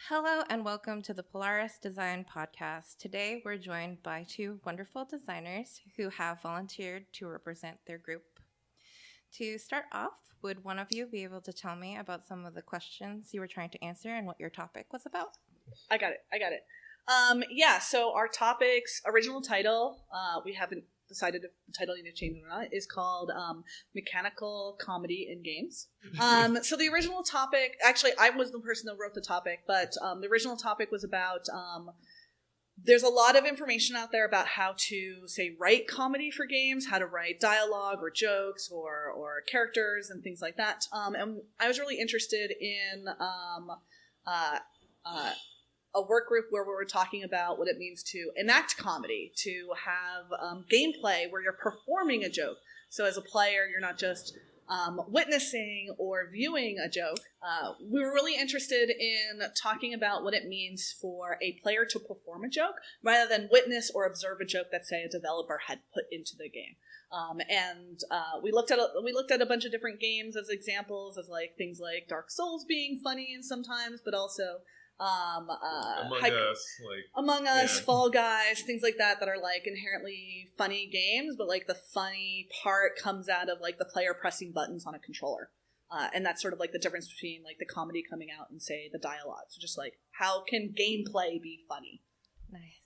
Hello and welcome to the Polaris Design Podcast. Today we're joined by two wonderful designers who have volunteered to represent their group. To start off, would one of you be able to tell me about some of the questions you were trying to answer and what your topic was about? I got it. So our topic's original title, we haven't decided if the title needs to change or not, is called Mechanical Comedy in Games. So the original topic, actually I was the person that wrote the topic, but the original topic was about, there's a lot of information out there about how to, say, write comedy for games, how to write dialogue or jokes or characters and things like that. And I was really interested in a work group where we were talking about what it means to enact comedy, to have gameplay where you're performing a joke. So as a player, you're not just witnessing or viewing a joke. We were really interested in talking about what it means for a player to perform a joke rather than witness or observe a joke that, say, a developer had put into the game. We looked at a bunch of different games as examples, as like things like Dark Souls being funny and sometimes, but also Among Us, Fall Guys, things like that are like inherently funny games, but like the funny part comes out of like the player pressing buttons on a controller. And that's sort of like the difference between like the comedy coming out and, say, the dialogue. So just like, how can gameplay be funny? Nice.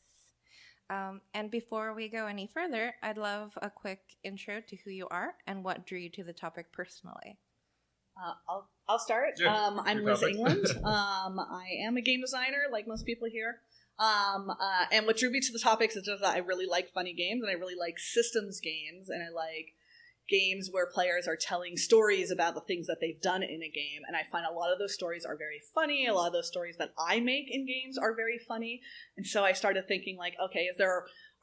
And before we go any further, I'd love a quick intro to who you are and what drew you to the topic personally. I'll start. Yeah, I'm Liz England. I am a game designer, like most people here. And what drew me to the topics is just that I really like funny games, and I really like systems games, and I like games where players are telling stories about the things that they've done in a game. And I find a lot of those stories are very funny. A lot of those stories that I make in games are very funny. And so I started thinking, like, okay,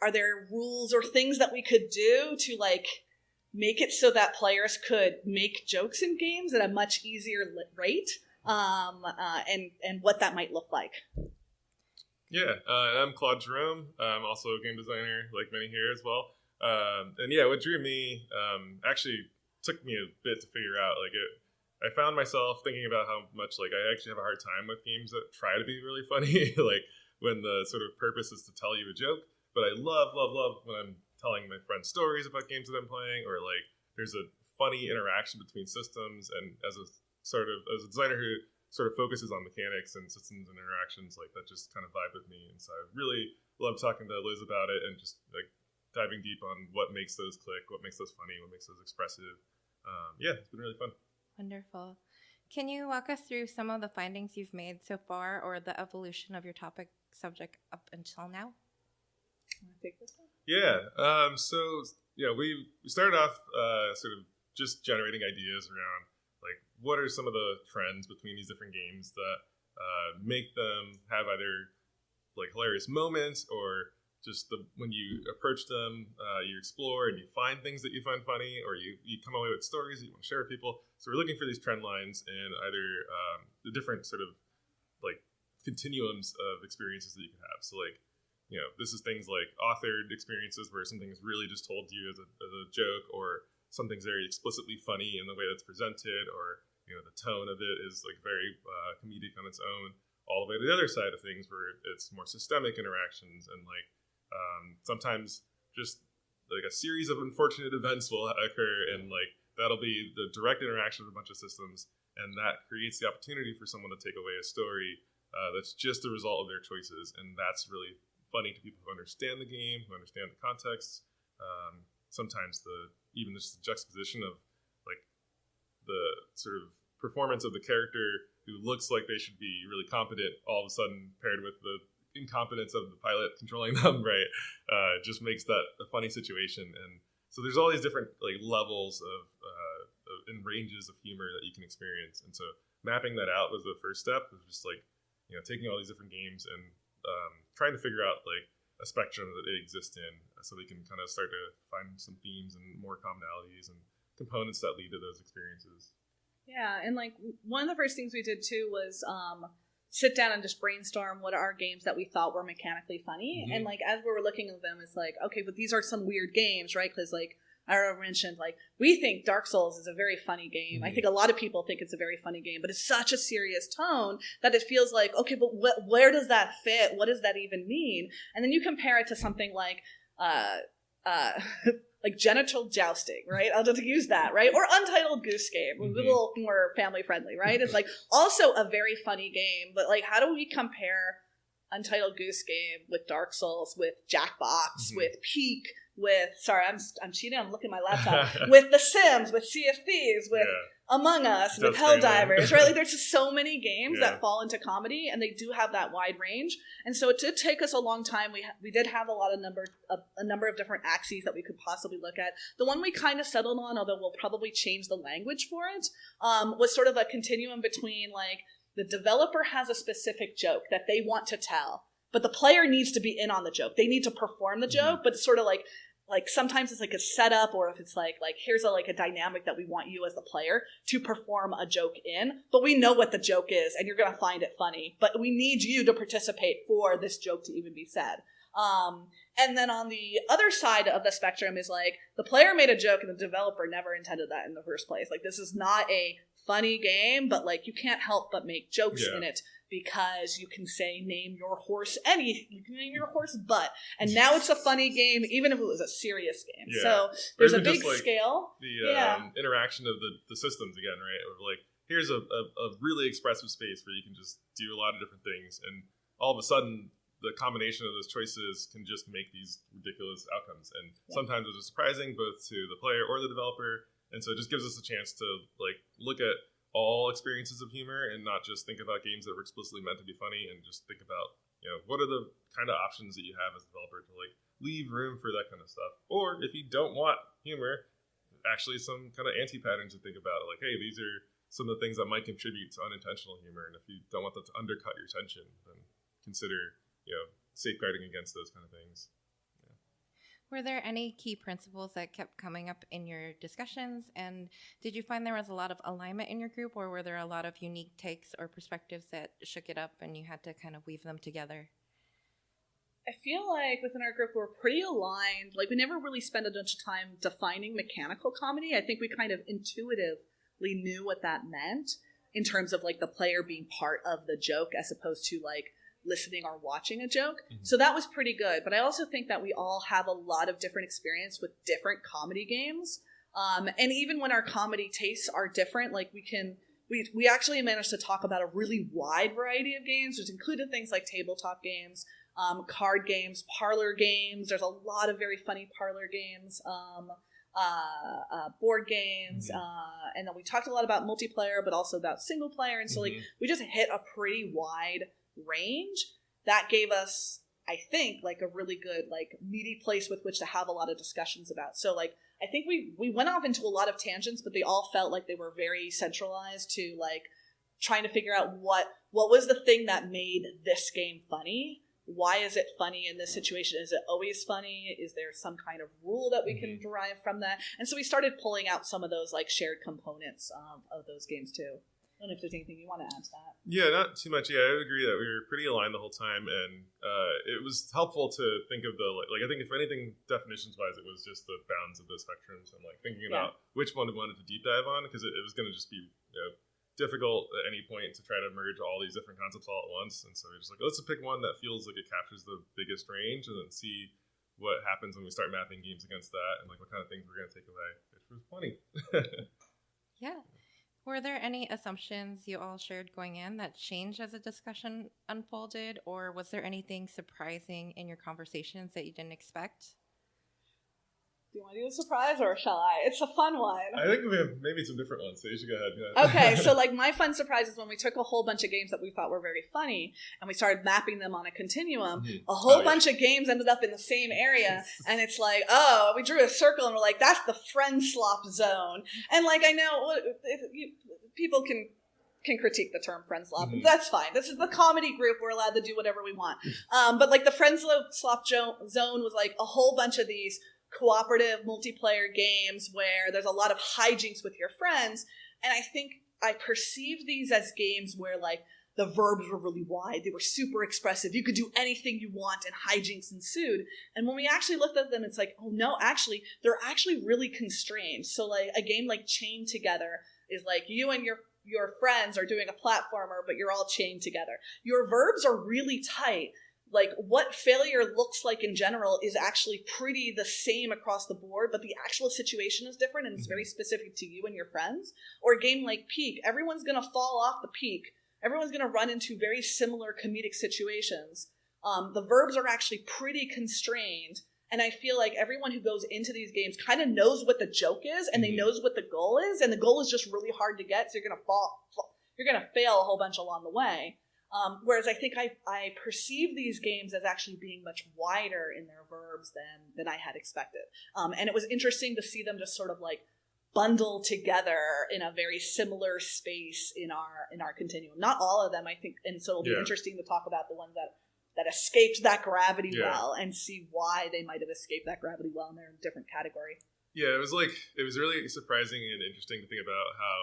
are there rules or things that we could do to like make it so that players could make jokes in games at a much easier rate, and what that might look like. Yeah, I'm Claude Jerome. I'm also a game designer, like many here as well. What drew me actually took me a bit to figure out. I found myself thinking about how much I actually have a hard time with games that try to be really funny, like when the sort of purpose is to tell you a joke. But I love when I'm telling my friends stories about games that I'm playing, or like there's a funny interaction between systems. And as a designer who sort of focuses on mechanics and systems and interactions, like that just kind of vibe with me. And so I really love talking to Liz about it and just like diving deep on what makes those click, what makes those funny, what makes those expressive. It's been really fun. Wonderful. Can you walk us through some of the findings you've made so far, or the evolution of your topic subject up until now? Want to take this one? We started off sort of just generating ideas around like what are some of the trends between these different games that make them have either like hilarious moments, or just when you approach them, you explore and you find things that you find funny, or you come away with stories that you want to share with people. So we're looking for these trend lines and either the different sort of like continuums of experiences that you can have. So like, this is things like authored experiences where something is really just told to you as a joke, or something's very explicitly funny in the way that's presented, or the tone of it is like very comedic on its own, all the way to the other side of things where it's more systemic interactions, and like sometimes just like a series of unfortunate events will occur, and like that'll be the direct interaction of a bunch of systems, and that creates the opportunity for someone to take away a story that's just a result of their choices. And that's really funny to people who understand the game, who understand the context. Sometimes even just the juxtaposition of like the sort of performance of the character who looks like they should be really competent, all of a sudden paired with the incompetence of the pilot controlling them, right? Just makes that a funny situation. And so there's all these different like levels of and ranges of humor that you can experience. And so mapping that out was the first step. It was just like, taking all these different games and trying to figure out like a spectrum that they exist in, so they can kind of start to find some themes and more commonalities and components that lead to those experiences. Yeah, and like one of the first things we did too was sit down and just brainstorm what are games that we thought were mechanically funny. Mm-hmm. And like as we were looking at them, it's like, okay, but these are some weird games, right? Because like I already mentioned, like, we think Dark Souls is a very funny game. I think a lot of people think it's a very funny game, but it's such a serious tone that it feels like, okay, but where does that fit? What does that even mean? And then you compare it to something like, like genital jousting, right? I'll just use that, right? Or Untitled Goose Game, a little more family friendly, right? It's like also a very funny game, but like, how do we compare Untitled Goose Game with Dark Souls, with Jackbox, with Peak, with, sorry, I'm cheating, I'm looking at my laptop, with The Sims, with Sea of Thieves, with Among Us, with Helldivers, right? Like, there's just so many games that fall into comedy, and they do have that wide range. And so it did take us a long time. We did have a number of different axes that we could possibly look at. The one we kind of settled on, although we'll probably change the language for it, was sort of a continuum between, like, the developer has a specific joke that they want to tell, but the player needs to be in on the joke. They need to perform the joke, but it's sort of like sometimes it's like a setup, or if it's like here's a dynamic that we want you as the player to perform a joke in, but we know what the joke is and you're going to find it funny, but we need you to participate for this joke to even be said. And then on the other side of the spectrum is like the player made a joke and the developer never intended that in the first place. Like, this is not a funny game, but like you can't help but make jokes in it because you can say name your horse you can name your horse butt, and now it's a funny game even if it was a serious game. So there's a big scale. The interaction of the systems again, right? Or like, here's a really expressive space where you can just do a lot of different things, and all of a sudden the combination of those choices can just make these ridiculous outcomes, and sometimes it's surprising both to the player or the developer. And so it just gives us a chance to like look at all experiences of humor and not just think about games that were explicitly meant to be funny, and just think about, you know, what are the kind of options that you have as a developer to like leave room for that kind of stuff. Or if you don't want humor, actually some kind of anti-patterns to think about, like, hey, these are some of the things that might contribute to unintentional humor, and if you don't want that to undercut your tension, then consider, you know, safeguarding against those kind of things. Were there any key principles that kept coming up in your discussions? And did you find there was a lot of alignment in your group, or were there a lot of unique takes or perspectives that shook it up and you had to kind of weave them together? I feel like within our group, we're pretty aligned. Like, we never really spent a bunch of time defining mechanical comedy. I think we kind of intuitively knew what that meant in terms of like the player being part of the joke as opposed to like listening or watching a joke. So that was pretty good. But I also think that we all have a lot of different experience with different comedy games. And even when our comedy tastes are different, like we actually managed to talk about a really wide variety of games, which included things like tabletop games, card games, parlor games. There's a lot of very funny parlor games, board games. And then we talked a lot about multiplayer, but also about single player. And so like we just hit a pretty wide range that gave us, I think, like a really good like meaty place with which to have a lot of discussions about. So like I think we went off into a lot of tangents, but they all felt like they were very centralized to like trying to figure out what was the thing that made this game funny. Why is it funny in this situation? Is it always funny? Is there some kind of rule that we can derive from that? And so we started pulling out some of those like shared components of those games too. I don't know if there's anything you want to add to that. Yeah, not too much. Yeah, I would agree that we were pretty aligned the whole time, and it was helpful to think of the like I think if anything, definitions wise, it was just the bounds of the spectrums and like thinking about which one we wanted to deep dive on, because it was going to just be, you know, difficult at any point to try to merge all these different concepts all at once. And so we're just like, let's pick one that feels like it captures the biggest range, and then see what happens when we start mapping games against that, and like what kind of things we're going to take away, which was funny. Yeah. Were there any assumptions you all shared going in that changed as the discussion unfolded, or was there anything surprising in your conversations that you didn't expect? Do you want to do a surprise, or shall I? It's a fun one. I think we have maybe some different ones, so you should go ahead. Yeah. Okay, so like my fun surprise is when we took a whole bunch of games that we thought were very funny and we started mapping them on a continuum. A whole bunch of games ended up in the same area, and it's like, oh, we drew a circle and we're like, that's the friend slop zone. And like, I know people can critique the term friend slop. That's fine. This is the comedy group. We're allowed to do whatever we want. But like the friend slop zone was like a whole bunch of these cooperative multiplayer games where there's a lot of hijinks with your friends. And I think I perceived these as games where like the verbs were really wide. They were super expressive. You could do anything you want, and hijinks ensued. And when we actually looked at them, it's like, oh no, actually, they're actually really constrained. So like a game like Chained Together is like you and your friends are doing a platformer, but you're all chained together. Your verbs are really tight. Like what failure looks like in general is actually pretty the same across the board, but the actual situation is different, and it's very specific to you and your friends. Or a game like Peak, everyone's going to fall off the peak. Everyone's going to run into very similar comedic situations. The verbs are actually pretty constrained, and I feel like everyone who goes into these games kind of knows what the joke is, and they knows what the goal is, and the goal is just really hard to get, so you're going to fail a whole bunch along the way. Whereas I think I perceive these games as actually being much wider in their verbs than I had expected. And it was interesting to see them just sort of like bundle together in a very similar space in our continuum. Not all of them, I think, and so it'll be interesting to talk about the ones that escaped that gravity well and see why they might have escaped that gravity well, and they're in a different category. Yeah, it was really surprising and interesting to think about how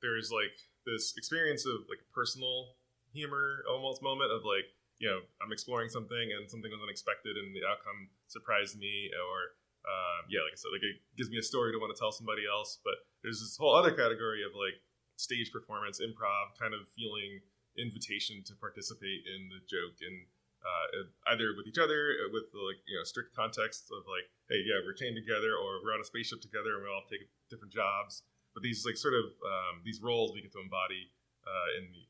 there's like this experience of like personal humor almost moment of like, you know, I'm exploring something and something was unexpected and the outcome surprised me, or like I said, like it gives me a story to want to tell somebody else. But there's this whole other category of like stage performance, improv, kind of feeling invitation to participate in the joke, and either with each other, with the, like, you know, strict context of like, hey, yeah, we're chained together, or we're on a spaceship together and we all take different jobs. But these like sort of these roles we get to embody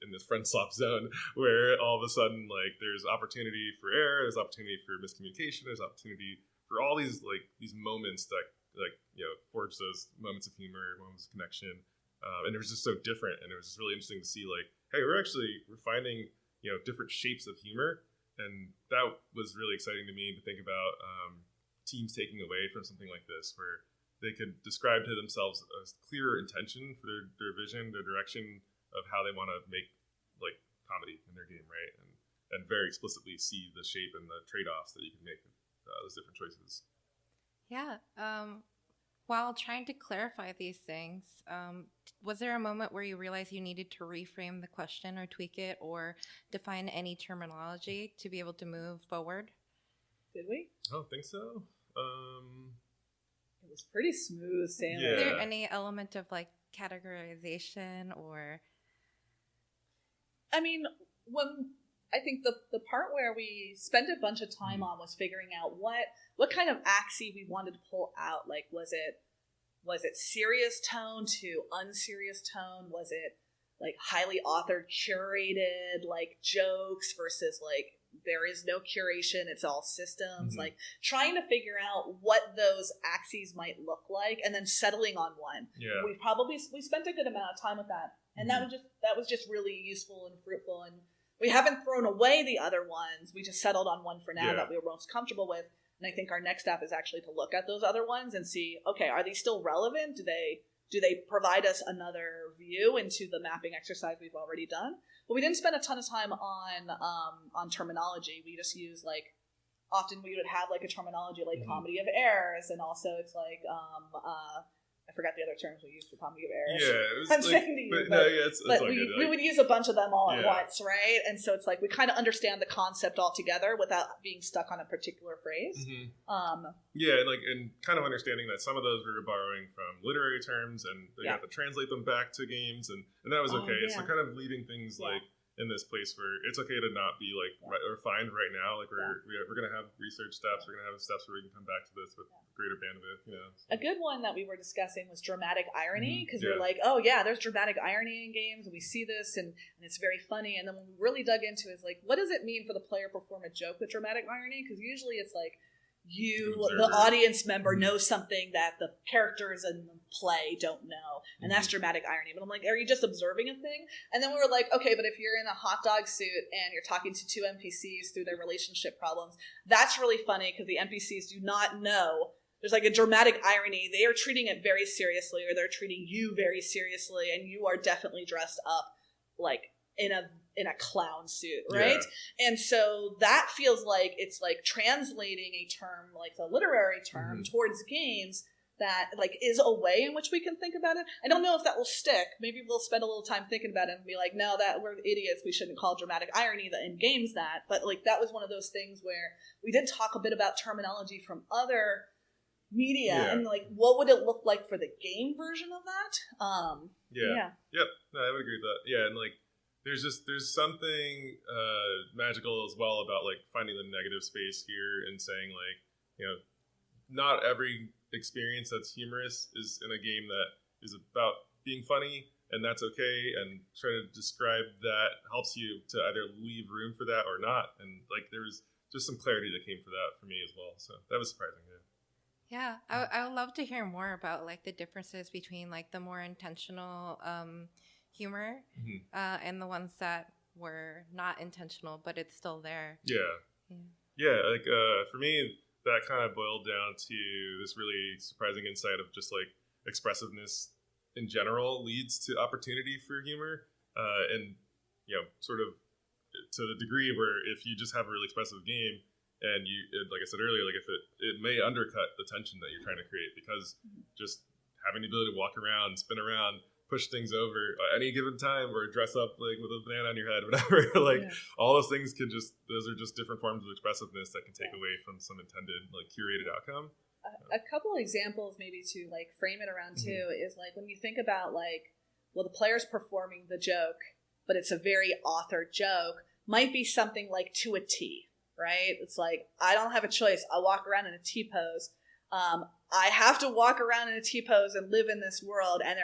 in this friend swap zone, where all of a sudden like there's opportunity for error, there's opportunity for miscommunication, there's opportunity for all these moments that like, you know, forge those moments of humor, moments of connection, and it was just so different, and it was just really interesting to see like, hey, we're finding, you know, different shapes of humor, and that was really exciting to me to think about teams taking away from something like this, where they could describe to themselves a clearer intention for their vision, their direction of how they want to make like comedy in their game, right? And very explicitly see the shape and the trade-offs that you can make with those different choices. Yeah. While trying to clarify these things, was there a moment where you realized you needed to reframe the question or tweak it or define any terminology to be able to move forward? Did we? I don't think so. It was pretty smooth sailing. Yeah. Is there any element of like categorization or... I mean, I think the part where we spent a bunch of time on was figuring out what kind of axis we wanted to pull out. Like, was it serious tone to unserious tone? Was it like highly authored, curated, like jokes versus like there is no curation, it's all systems? Like trying to figure out what those axes might look like, and then settling on one. Yeah, we spent a good amount of time with that. And that was just really useful and fruitful. And we haven't thrown away the other ones. We just settled on one for now that we were most comfortable with. And I think our next step is actually to look at those other ones and see, okay, are these still relevant? Do they provide us another view into the mapping exercise we've already done? But we didn't spend a ton of time on terminology. We just use like, often we would have like a terminology like comedy of errors, and also it's like I forgot the other terms we used for comedy of errors. Yeah, it was I'm like, saying to you, but we would use a bunch of them all at once, right? And so it's like we kind of understand the concept altogether without being stuck on a particular phrase. And kind of understanding that some of those we were borrowing from literary terms, and they have to translate them back to games, and that was okay. So kind of leaving things like in this place where it's okay to not be like refined right now. Like we're going to have research steps. We're going to have steps where we can come back to this with greater bandwidth. You know, a good one that we were discussing was dramatic irony, because we're like, oh yeah, there's dramatic irony in games, and we see this, and it's very funny. And then when we really dug into it, is like, what does it mean for the player to perform a joke with dramatic irony? Because usually it's like the audience member knows something that the characters in the play don't know, and that's dramatic irony. But I'm like, are you just observing a thing? And then we were like, okay, but if you're in a hot dog suit and you're talking to two NPCs through their relationship problems, that's really funny, because the NPCs do not know. There's like a dramatic irony. They are treating it very seriously, or they're treating you very seriously, and you are definitely dressed up like in a clown suit, right? Yeah. And so that feels like it's like translating a term, like a literary term, towards games that like is a way in which we can think about it. I don't know if that will stick. Maybe we'll spend a little time thinking about it and be like, no, that we're idiots. We shouldn't call dramatic irony that in games that. But like that was one of those things where we did talk a bit about terminology from other media and like what would it look like for the game version of that. Yep. No, I would agree with that. Yeah, and like there's something magical as well about like finding the negative space here and saying like, you know, not every experience that's humorous is in a game that is about being funny, and that's okay, and trying to describe that helps you to either leave room for that or not. And like there was just some clarity that came for that for me as well, so that was surprising. Yeah, I would love to hear more about like the differences between like the more intentional humor and the ones that were not intentional, but it's still there. Yeah. Like for me, that kind of boiled down to this really surprising insight of just like expressiveness in general leads to opportunity for humor, and you know, sort of to the degree where if you just have a really expressive game. And like I said earlier, like if it may undercut the tension that you're trying to create, because just having the ability to walk around, spin around, push things over at any given time, or dress up like with a banana on your head, whatever. Like all those things those are just different forms of expressiveness that can take away from some intended like curated outcome. A couple examples maybe to like frame it around too is like when you think about like, well, the player's performing the joke, but it's a very authored joke, might be something like to a T. Right? It's like, I don't have a choice. I'll walk around in a T-pose. I have to walk around in a T-pose and live in this world, and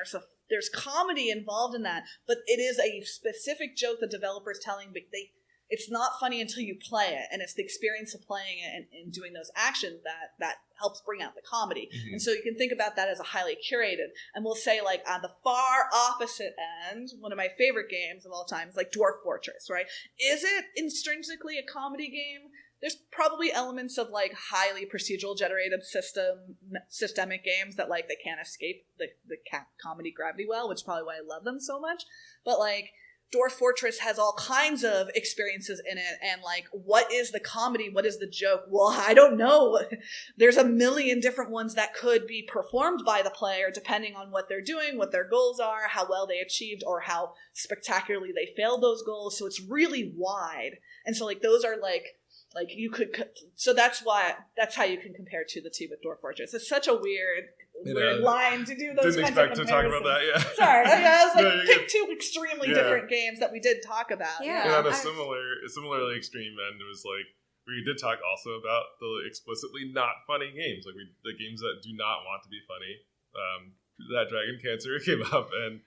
there's comedy involved in that, but it is a specific joke the developer's telling, but it's not funny until you play it, and it's the experience of playing it and doing those actions that helps bring out the comedy. And so you can think about that as a highly curated. And we'll say like on the far opposite end, one of my favorite games of all time is like Dwarf Fortress, right? Is it intrinsically a comedy game? There's probably elements of like highly procedural generated systemic games that like they can't escape the comedy gravity well, which is probably why I love them so much. But like Dwarf Fortress has all kinds of experiences in it, and like, what is the comedy? What is the joke? Well, I don't know. There's a million different ones that could be performed by the player depending on what they're doing, what their goals are, how well they achieved, or how spectacularly they failed those goals. So it's really wide. And so like those are like you could, so that's how you can compare to the T with Dwarf Fortress. It's such a weird line to do those didn't kinds of comparisons. expect to talk about that, Sorry, I was like, pick two extremely different games that we did talk about. And on a similarly extreme end, it was like, we did talk also about the explicitly not funny games, like the games that do not want to be funny. That Dragon Cancer came up, and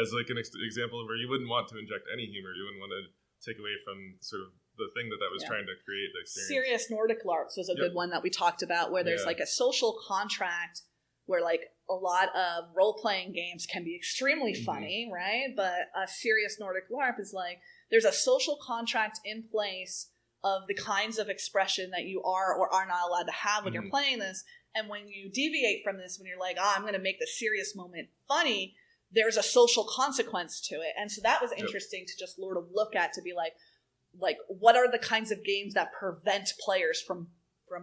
as like an example of where you wouldn't want to inject any humor, you wouldn't want to take away from sort of the thing that was trying to create the experience. Serious Nordic LARPs was a good one that we talked about, where there's like a social contract where like a lot of role-playing games can be extremely funny, right? But a serious Nordic LARP is like, there's a social contract in place of the kinds of expression that you are or are not allowed to have when you're playing this. And when you deviate from this, when you're like, I'm going to make the serious moment funny, there's a social consequence to it. And so that was interesting to just sort of look at, to be like, what are the kinds of games that prevent players from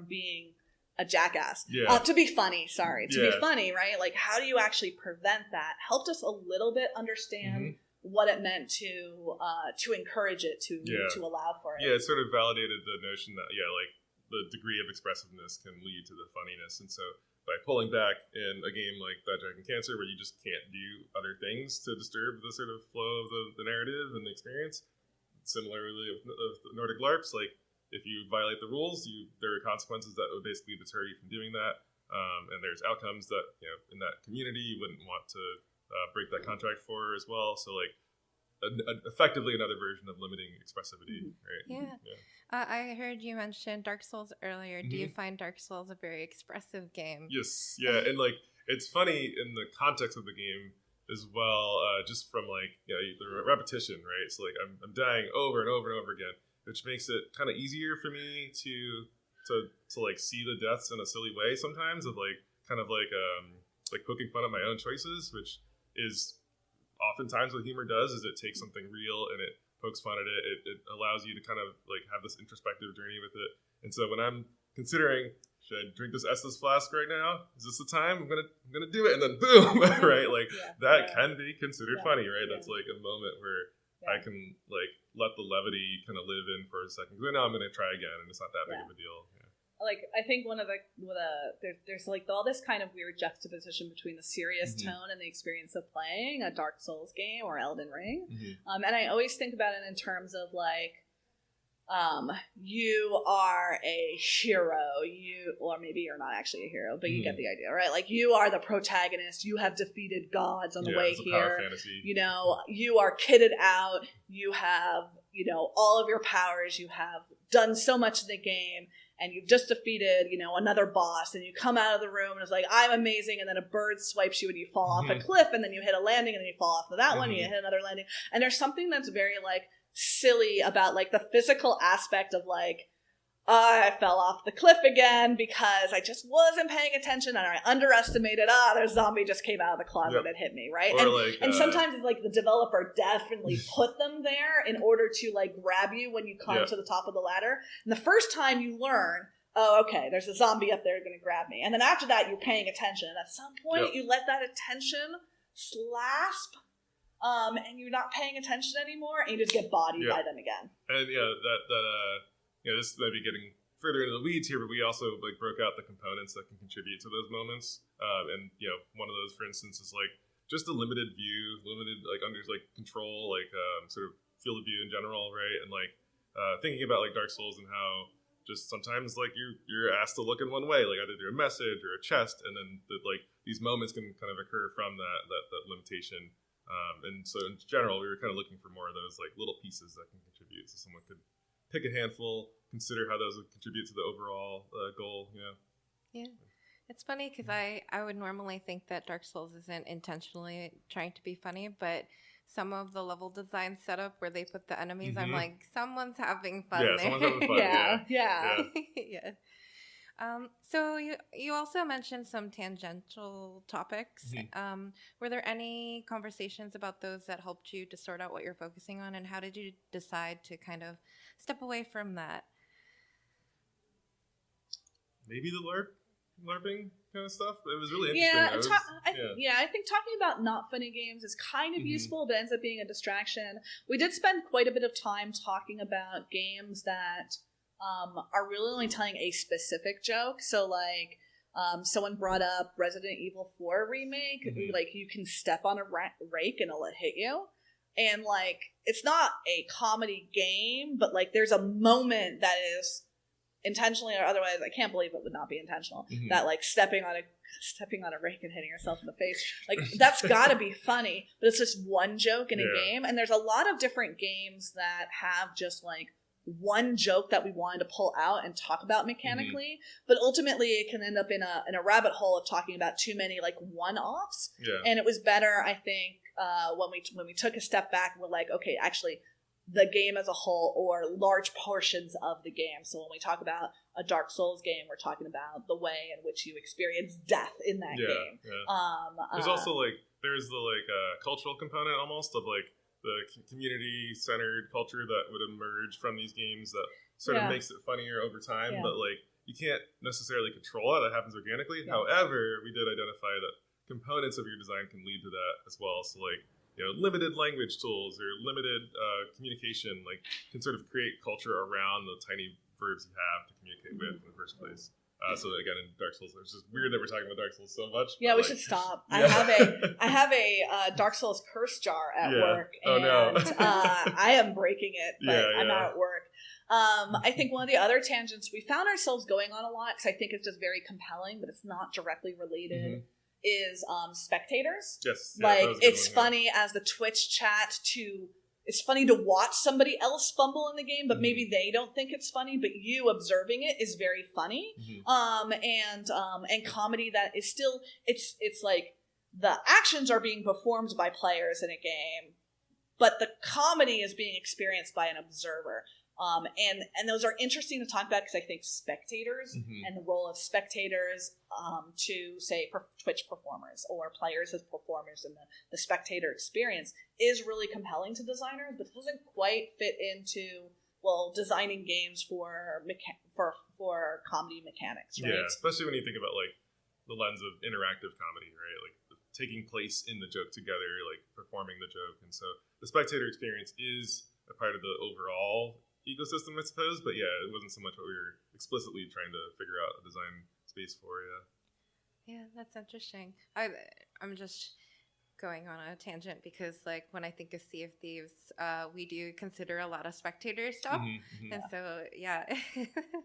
being a jackass? To be funny, be funny, right? Like, how do you actually prevent that? Helped us a little bit understand what it meant to encourage it, to allow for it. Yeah, it sort of validated the notion that, like, the degree of expressiveness can lead to the funniness. And so by pulling back in a game like That Dragon Cancer, where you just can't do other things to disturb the sort of flow of the narrative and the experience, similarly with Nordic LARPs, like, if you violate the rules, there are consequences that would basically deter you from doing that. And there's outcomes that, in that community you wouldn't want to break that contract for as well. So, like, effectively another version of limiting expressivity, right? Yeah. I heard you mention Dark Souls earlier. Do you find Dark Souls a very expressive game? Yes, yeah. And, like, it's funny in the context of the game as well, just from, like, the repetition, right? So, like, I'm dying over and over and over again, which makes it kind of easier for me to like see the deaths in a silly way sometimes, of like kind of like poking fun at my own choices, which is oftentimes what humor does, is it takes something real and it pokes fun at it. It allows you to kind of like have this introspective journey with it. And so when I'm considering, should I drink this Estus flask right now? Is this the time? I'm gonna do it, and then boom, right? Like that can be considered funny, right? That's like a moment where I can like let the levity kind of live in for a second. Because now I'm gonna try again, and it's not that big of a deal. Like, I think there's like all this kind of weird juxtaposition between the serious tone and the experience of playing a Dark Souls game or Elden Ring. And I always think about it in terms of like, you are a hero, or maybe you're not actually a hero, but you get the idea, right? Like, you are the protagonist, you have defeated gods on the way here, you know, you are kitted out, you have, you know, all of your powers, you have done so much in the game, and you've just defeated, you know, another boss, and you come out of the room and it's like, I'm amazing, and then a bird swipes you and you fall off a cliff, and then you hit a landing, and then you fall off of that one, and you hit another landing. And there's something that's very, like, silly about, like, the physical aspect of, like, I fell off the cliff again because I just wasn't paying attention, and I underestimated, their zombie just came out of the closet and hit me, right? And sometimes it's like the developer definitely put them there in order to like grab you when you climb to the top of the ladder. And the first time you learn, oh, okay, there's a zombie up there going to grab me. And then after that, you're paying attention. And at some point, you let that attention slasp, and you're not paying attention anymore, and you just get bodied by them again. And this might be getting further into the weeds here, but we also like broke out the components that can contribute to those moments. And you know, one of those, for instance, is like just a limited view, limited like under like control, like sort of field of view in general, right? And like thinking about like Dark Souls and how just sometimes like you're asked to look in one way, like either through a message or a chest, and then like these moments can kind of occur from that limitation. And so in general, we were kind of looking for more of those like little pieces that can contribute, so someone could pick a handful, consider how those would contribute to the overall goal. Yeah, it's funny because I would normally think that Dark Souls isn't intentionally trying to be funny, but some of the level design setup where they put the enemies, I'm like, someone's having fun there. Someone's having fun. Yeah. So you also mentioned some tangential topics. Were there any conversations about those that helped you to sort out what you're focusing on, and how did you decide to kind of step away from that? Maybe the LARPing kind of stuff. It was really interesting. I think talking about not funny games is kind of useful, but ends up being a distraction. We did spend quite a bit of time talking about games that are really only telling a specific joke. So, like, someone brought up Resident Evil 4 remake. Like, you can step on a rake and it'll hit you. And, like, it's not a comedy game, but, like, there's a moment that is intentionally or otherwise, I can't believe it would not be intentional, that, like, stepping on a rake and hitting yourself in the face, like, that's gotta be funny, but it's just one joke in a game. And there's a lot of different games that have just, like, one joke that we wanted to pull out and talk about mechanically, but ultimately it can end up in a rabbit hole of talking about too many like one-offs. And it was better, I think, when we took a step back and we're like, okay, actually the game as a whole or large portions of the game. So when we talk about a Dark Souls game, we're talking about the way in which you experience death in that game. There's also like there's the like cultural component almost of like the community-centered culture that would emerge from these games that sort of makes it funnier over time, but like you can't necessarily control it. That happens organically. However, we did identify that components of your design can lead to that as well. So like, you know, limited language tools or limited communication like can sort of create culture around the tiny verbs you have to communicate with in the first place. So again, in Dark Souls, it's just weird that we're talking about Dark Souls so much. Yeah, we should stop. I have a Dark Souls curse jar at work, and I am breaking it, but I'm not at work. I think one of the other tangents we found ourselves going on a lot, because I think it's just very compelling, but it's not directly related, is spectators. Yes. Like, it's funny as the Twitch chat it's funny to watch somebody else fumble in the game, but maybe they don't think it's funny, but you observing it is very funny. And comedy that is still, it's like the actions are being performed by players in a game, but the comedy is being experienced by an observer. And those are interesting to talk about because I think spectators and the role of spectators to, say, Twitch performers or players as performers and the spectator experience is really compelling to designers, but doesn't quite fit into, well, designing games for comedy mechanics, right? Yeah, especially when you think about, like, the lens of interactive comedy, right? Like, taking place in the joke together, like, performing the joke. And so the spectator experience is a part of the overall ecosystem, I suppose, but yeah, it wasn't so much what we were explicitly trying to figure out a design space for. Yeah, that's interesting. I'm just going on a tangent because, like, when I think of Sea of Thieves, we do consider a lot of spectator stuff, and so yeah,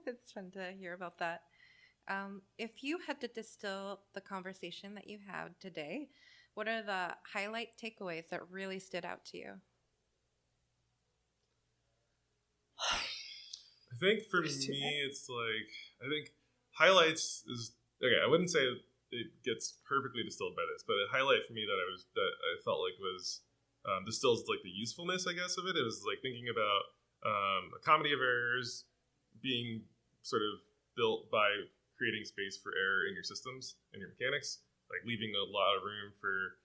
it's fun to hear about that. If you had to distill the conversation that you had today, what are the highlight takeaways that really stood out to you? I think for me, it's like, I think highlights is, okay, I wouldn't say it gets perfectly distilled by this, but a highlight for me that I felt like was distills like the usefulness, I guess, of it. It was like thinking about a comedy of errors being sort of built by creating space for error in your systems and your mechanics, like leaving a lot of room for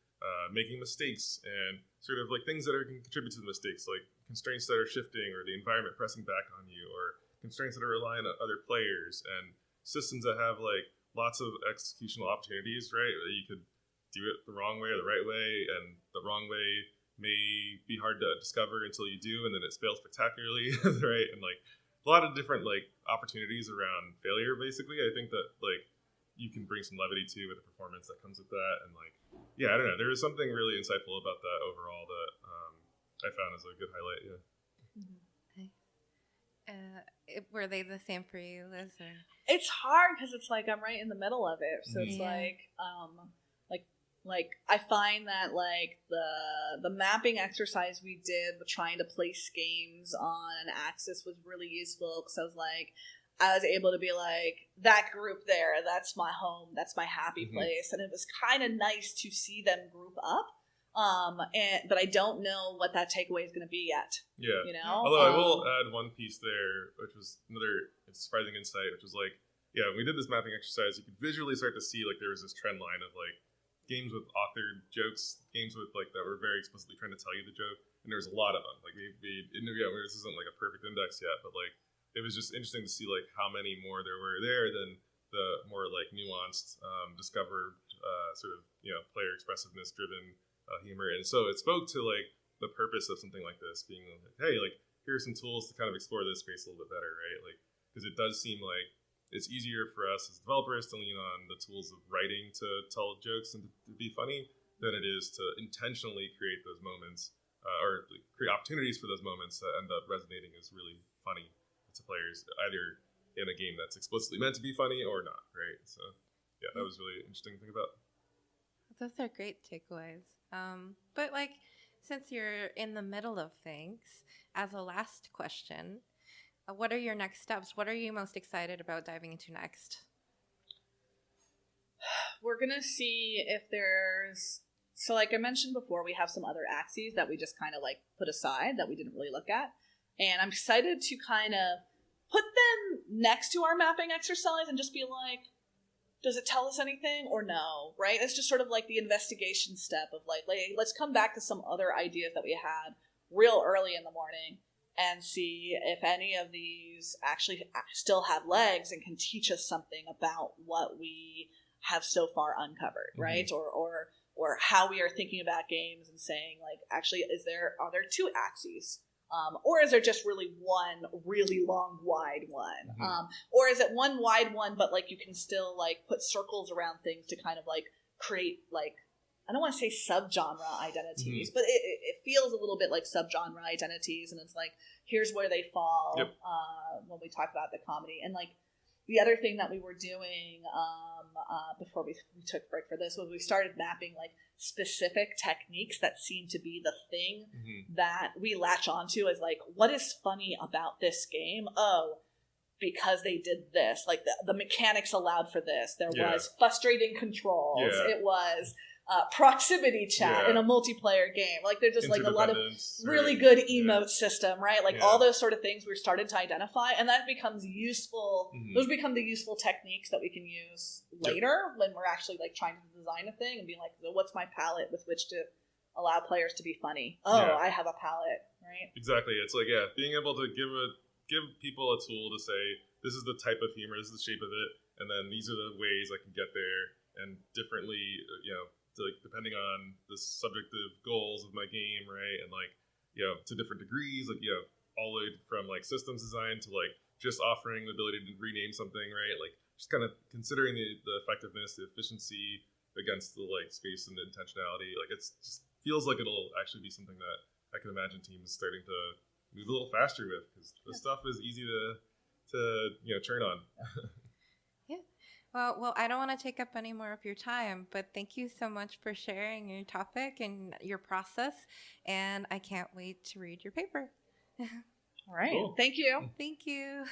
making mistakes and sort of like things that can contribute to the mistakes, like constraints that are shifting or the environment pressing back on you, or constraints that are relying on other players, and systems that have like lots of executional opportunities, right? You could do it the wrong way or the right way, and the wrong way may be hard to discover until you do, and then it fails spectacularly, right? And like a lot of different like opportunities around failure, basically. I think that like you can bring some levity to with the performance that comes with that, and like, yeah, I don't know, there was something really insightful about that overall that I found as a good highlight. Yeah. Were they the same for you, Liz? Or? It's hard because it's like I'm right in the middle of it, so it's like I find that like the mapping exercise we did with trying to place games on an axis was really useful because I was able to be like, that group there, that's my home, that's my happy place, and it was kind of nice to see them group up. But I don't know what that takeaway is going to be yet. Yeah. You know? Although I will add one piece there, which was another surprising insight, which was like, yeah, when we did this mapping exercise, you could visually start to see like there was this trend line of like games with authored jokes, games with like that were very explicitly trying to tell you the joke, and there's a lot of them. Like this isn't like a perfect index yet, but like it was just interesting to see like how many more there were there than the more like nuanced, discovered sort of player expressiveness driven humor. And so it spoke to like the purpose of something like this being like, hey, like here are some tools to kind of explore this space a little bit better, right? Like because it does seem like it's easier for us as developers to lean on the tools of writing to tell jokes and to be funny than it is to intentionally create those moments or create opportunities for those moments that end up resonating as really funny to players, either in a game that's explicitly meant to be funny or not, right? So yeah, that was really interesting to think about. Those are great takeaways. But like, since you're in the middle of things, as a last question, what are your next steps? What are you most excited about diving into next? We're going to see if there's... So like I mentioned before, we have some other axes that we just kind of like put aside that we didn't really look at. And I'm excited to kind of put them next to our mapping exercise and just be like, does it tell us anything or no, right? It's just sort of like the investigation step of like let's come back to some other ideas that we had real early in the morning and see if any of these actually still have legs and can teach us something about what we have so far uncovered, right? Or how we are thinking about games and saying like, actually, are there two axes? Or is there just really one really long, wide one? Or is it one wide one, but like you can still like put circles around things to kind of like create like, I don't want to say subgenre identities, but it feels a little bit like subgenre identities. And it's like, here's where they fall when we talk about the comedy. And like the other thing that we were doing before we took a break for this was we started mapping like specific techniques that seem to be the thing that we latch onto as like, what is funny about this game? Oh, because they did this. Like the mechanics allowed for this. There was frustrating controls. It was proximity chat in a multiplayer game. Like there's just like a lot of really good emote system, right? Like all those sort of things we're started to identify, and that becomes useful. Those become the useful techniques that we can use later when we're actually like trying to design a thing and be like, so what's my palette with which to allow players to be funny? I have a palette, right? Exactly. It's like being able to give people a tool to say, this is the type of humor, this is the shape of it, and then these are the ways I can get there, and differently, like depending on the subjective goals of my game, right? And like, to different degrees, like, all the way from like systems design to like just offering the ability to rename something, right? Like just kind of considering the effectiveness, the efficiency against the like space and the intentionality. Like it's just feels like it'll actually be something that I can imagine teams starting to move a little faster with, because this stuff is easy to turn on. Well, I don't want to take up any more of your time, but thank you so much for sharing your topic and your process, and I can't wait to read your paper. All right. Cool. Thank you. Thank you.